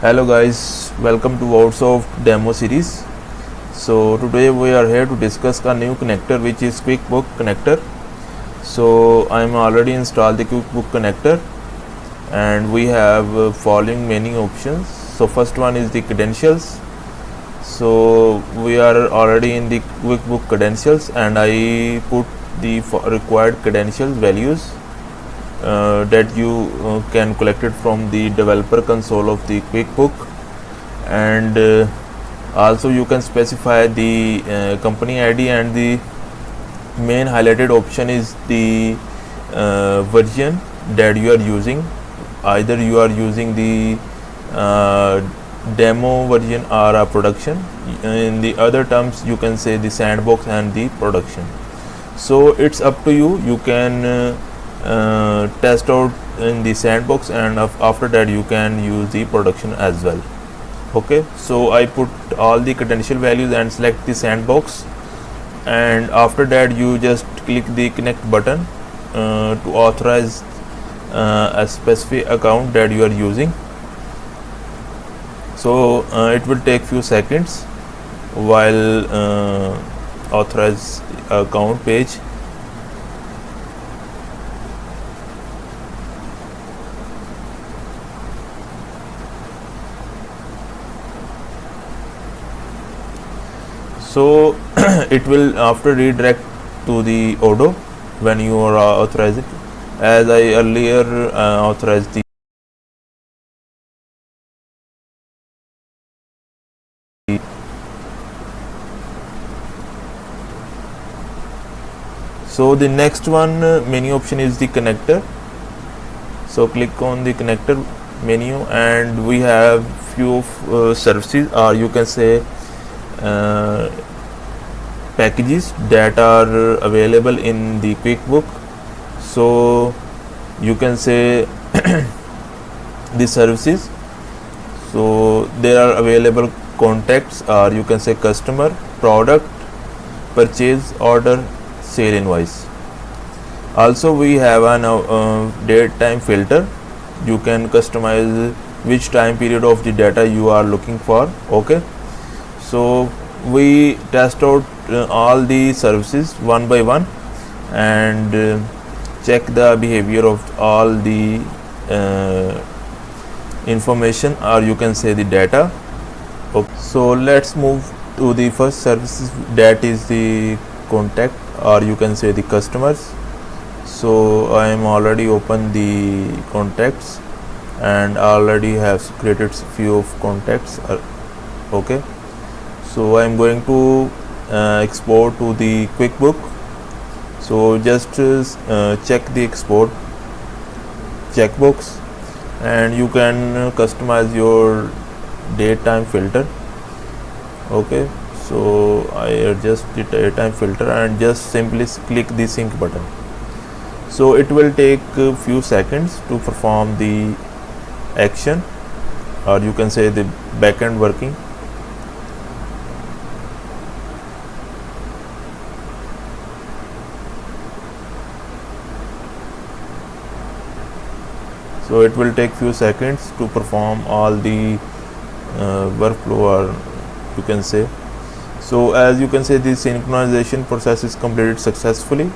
Hello guys, welcome to Outsoft demo series. So today we are here to discuss a new connector which is QuickBook connector. So I am already installed the QuickBook connector and we have following many options. So first one is the credentials. So we are already in the QuickBook credentials and I put the required credentials values that you can collect it from the developer console of the QuickBook, and also you can specify the company ID, and the main highlighted option is the version that you are using. Either you are using the demo version or a production. In the other terms you can say the sandbox and the production. So it's up to you. You can test out in the sandbox, and after that you can use the production as well. Okay, so I put all the credential values and select the sandbox, and after that you just click the connect button to authorize a specific account that you are using. So it will take few seconds while authorize account page. So it will after redirect to the Odoo when you are authorized it, as I earlier authorized the. So the next one menu option is the connector. So click on the connector menu and we have few services, or you can say packages that are available in the QuickBook. So you can say the services. So there are available contacts, or you can say customer, product, purchase order, sale invoice. Also we have an date time filter. You can customize which time period of the data you are looking for. Okay, so we test out all the services one by one and check the behavior of all the information, or you can say the data. Okay. So let's move to the first services, that is the contact, or you can say the customers. So I am already open the contacts and already have created few of contacts. Okay, so I am going to export to the QuickBook. So just check the export checkbox and you can customize your date time filter. Okay, so I adjust the date time filter and just simply click the sync button. So it will take a few seconds to perform the action, or you can say the backend working. So it will take few seconds to perform all the workflow, or you can say. So as you can say, the synchronization process is completed successfully.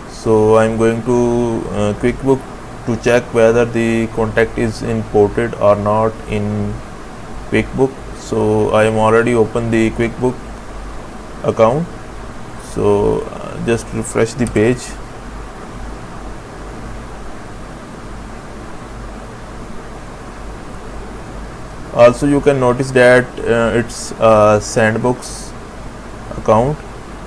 So I'm going to QuickBook to check whether the contact is imported or not in QuickBook. So I am already open the QuickBook account. So just refresh the page. Also you can notice that it's a sandbox account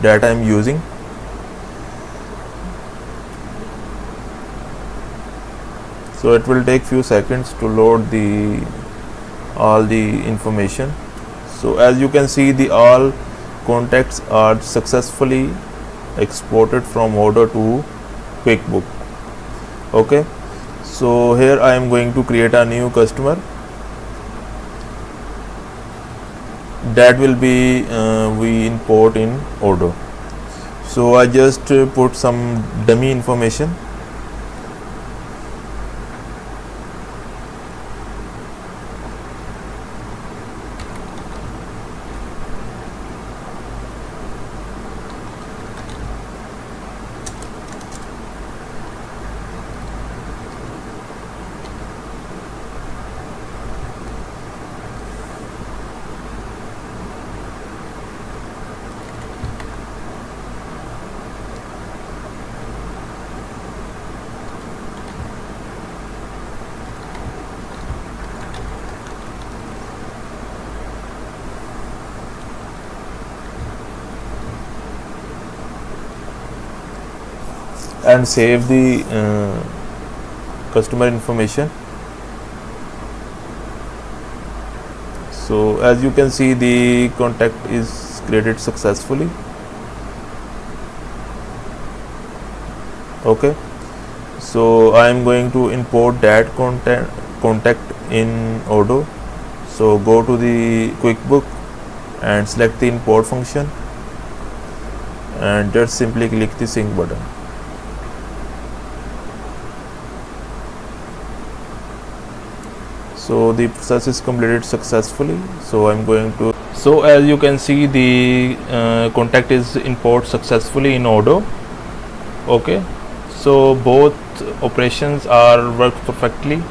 that I am using. So it will take few seconds to load all the information. So as you can see, the all contacts are successfully exported from Odoo to QuickBook. Okay, so here I am going to create a new customer. That will be we import in Odoo. So I just put some dummy information. and save the customer information. So as you can see, the contact is created successfully. Okay, so I am going to import that contact in Odoo. So go to the QuickBook and select the import function and just simply click the sync button. So the process is completed successfully. So I'm going to, so as you can see, the contact is import successfully in Odoo. Okay, so both operations are worked perfectly.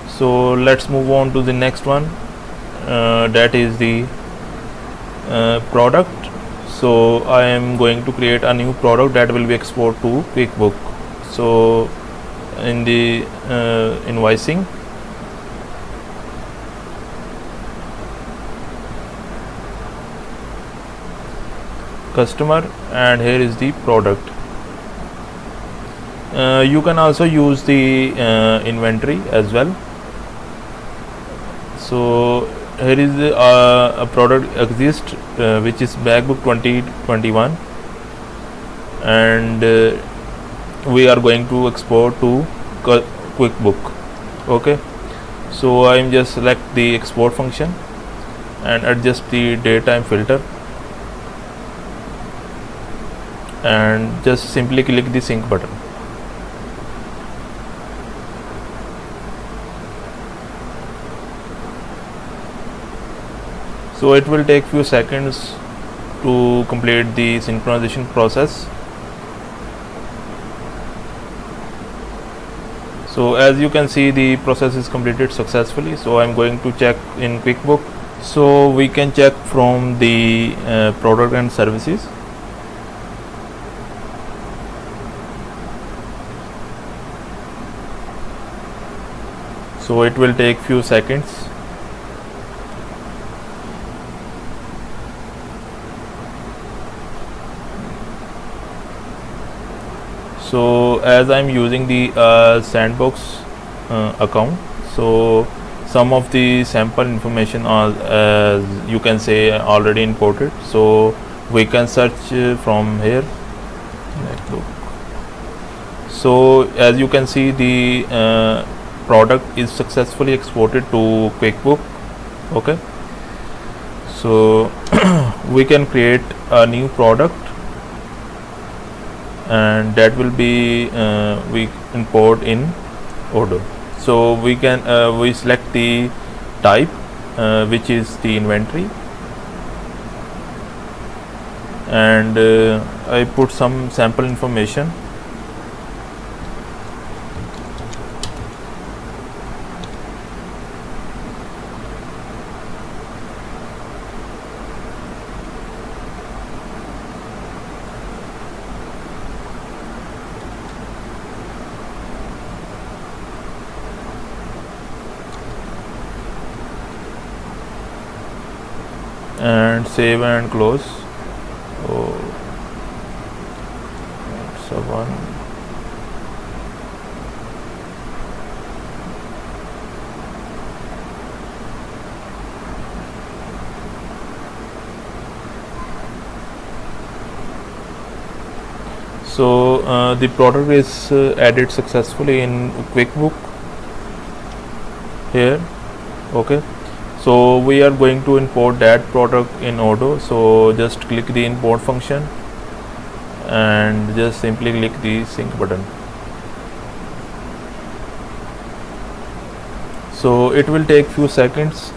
So let's move on to the next one, that is the product. So I am going to create a new product that will be exported to QuickBook. So in the invoicing, customer, and here is the product. You can also use the inventory as well. So here is a product exists which is MacBook 2021, and we are going to export to QuickBook. Okay, so I am just select the export function and adjust the datetime filter and just simply click the sync button. So it will take few seconds to complete the synchronization process. So as you can see, the process is completed successfully. So I'm going to check in QuickBook. So we can check from the product and services. So it will take few seconds. So as I'm using the Sandbox account, so some of the sample information are, as you can say, already imported. So we can search from here. So as you can see, the product is successfully exported to QuickBook. Okay, so we can create a new product, and that will be we import in Odoo. So we can we select the type which is the inventory, and I put some sample information. And save and close. Oh, that's a one. So the product is added successfully in QuickBook here. Okay, so we are going to import that product in Odoo. So just click the import function and just simply click the sync button. So it will take few seconds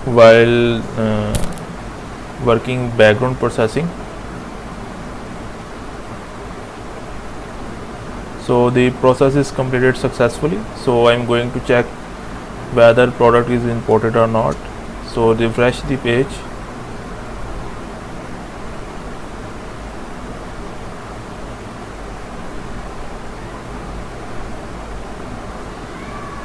while working background processing. So the process is completed successfully. So I'm going to check whether product is imported or not. So refresh the page.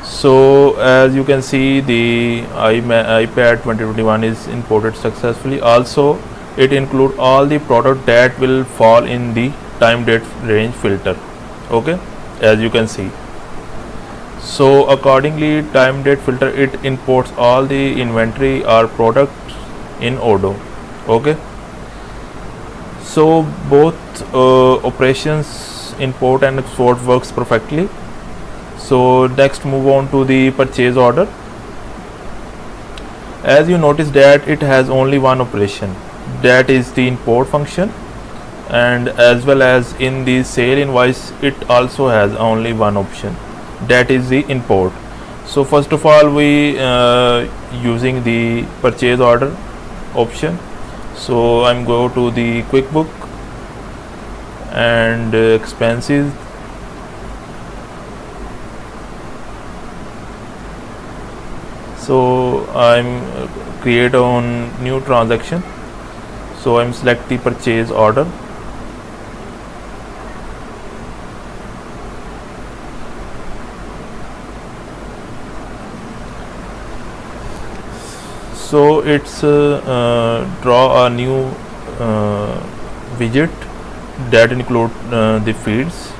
So as you can see, the iPad 2021 is imported successfully. Also it includes all the product that will fall in the time date range filter. Okay, as you can see. So accordingly, time date filter, it imports all the inventory or products in Odoo. Okay, so both operations, import and export, works perfectly. So next, move on to the purchase order. As you notice that it has only one operation, that is the import function, and as well as in the sale invoice it also has only one option, that is the import. So first of all, we using the purchase order option. So I'm go to the QuickBook and expenses. So I'm create on new transaction. So I'm select the purchase order. So it's draw a new widget that include the fields.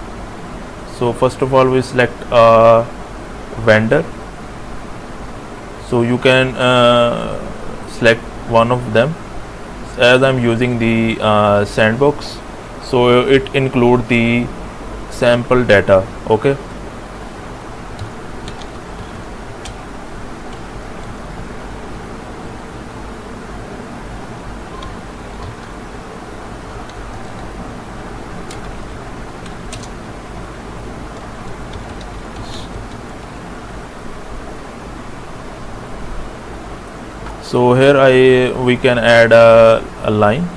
So first of all, we select a vendor. So you can select one of them. As I'm using the sandbox, so it include the sample data. Okay, so here we can add a line.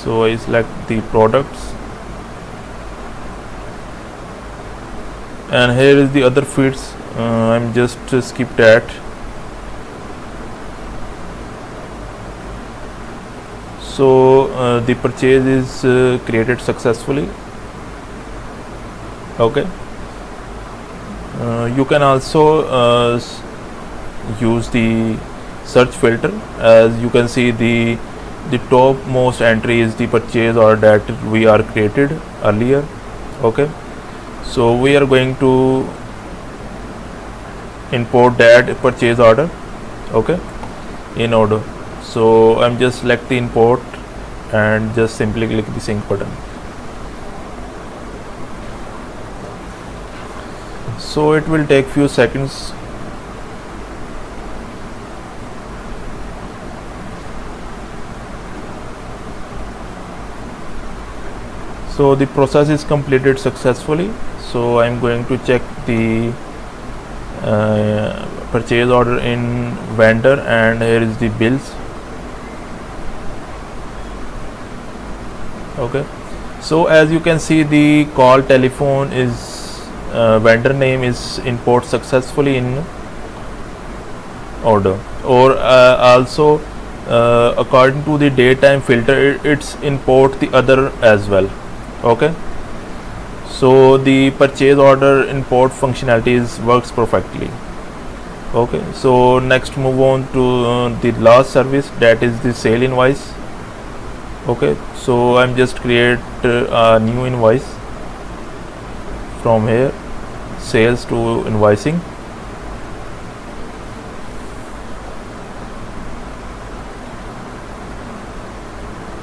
So I select the products, and here is the other fields. I'm just skip that. So the purchase is created successfully. Okay, you can also use the search filter. As you can see, the topmost entry is the purchase order that we are created earlier. Okay, so we are going to import that purchase order. Okay, in Odoo. So I'm just select the import and just simply click the sync button. So it will take few seconds. So the process is completed successfully. So I'm going to check the purchase order in vendor, and here is the bills. Okay, so as you can see, the call telephone is vendor name is import successfully in Odoo. Or also according to the daytime filter, it's import the other as well. Okay, so the purchase order import functionalities works perfectly. Okay, so next move on to the last service, that is the sale invoice. Okay, so I'm just create a new invoice from here, sales to invoicing.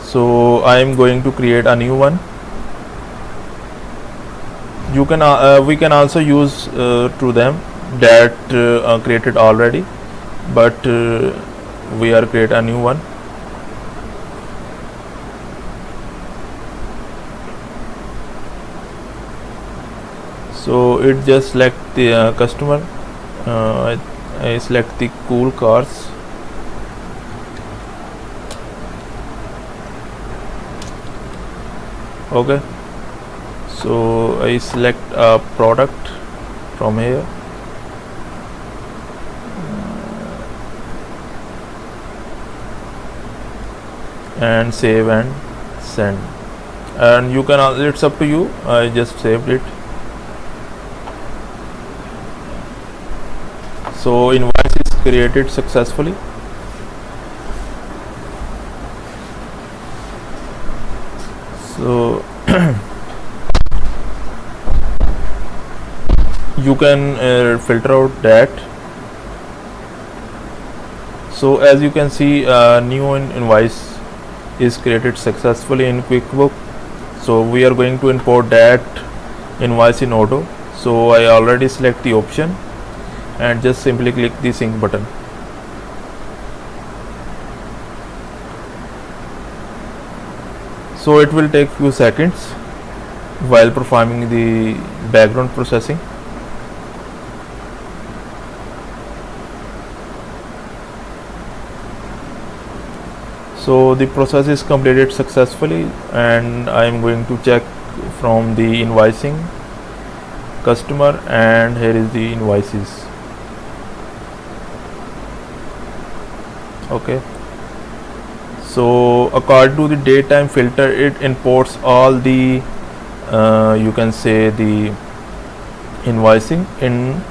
So I am going to create a new one. You can we can also use to them that created already, but we are create a new one. So it just select the customer. I select the cool cars. Okay, so I select a product from here, and save and send. And you can, it's up to you. I just saved it. So invoice is created successfully. can filter out that. So as you can see, new invoice is created successfully in QuickBook. So we are going to import that invoice in Odoo. So I already select the option and just simply click the sync button. So it will take few seconds while performing the background processing. So the process is completed successfully, and I am going to check from the invoicing customer, and here is the invoices. Okay, so according to the date time filter, it imports all the you can say the invoicing in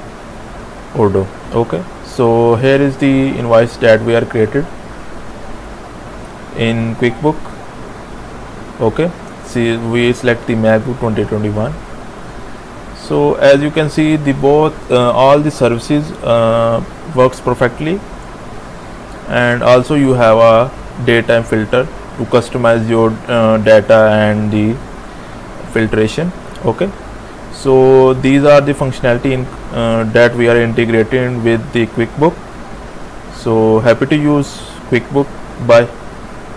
Odoo. Okay, so here is the invoice that we are created in QuickBook. Okay, see, we select the MacBook 2021. So as you can see, the both all the services works perfectly, and also you have a daytime filter to customize your data and the filtration. Okay, so these are the functionality in that we are integrating with the QuickBook. So happy to use QuickBook. Bye.